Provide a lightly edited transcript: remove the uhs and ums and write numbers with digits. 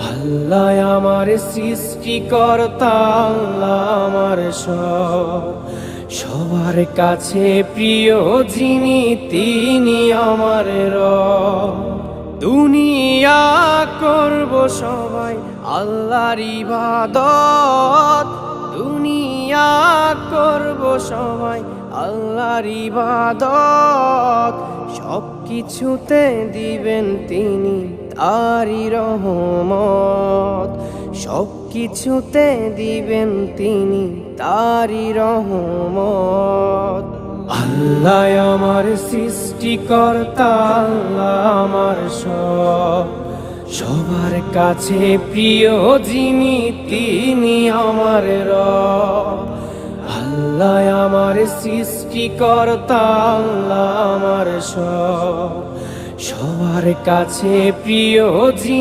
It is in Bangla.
আল্লাহ আমার সৃষ্টিকর্তা, আল্লাহ আমার সবার কাছে প্রিয় যিনি, তিনি আমার রব। দুনিয়া করব সবাই আল্লাহর ইবাদত, দুনিয়া করব সবাই আল্লাহর ইবাদত। সব কিছুতে দিবেন তিনি তারই রহমত, সব কিছুতে দিবেন তিনি তারই রহমত। আল্লাহ আমার সৃষ্টিকর্তা, আল্লাহ আমার সবার কাছে প্রিয় যিনি, তিনি আমার রব। আল্লাহ আমার সৃষ্টিকর্তা, আল্লাহ আমার সবার কাছে প্রিয় যিনি।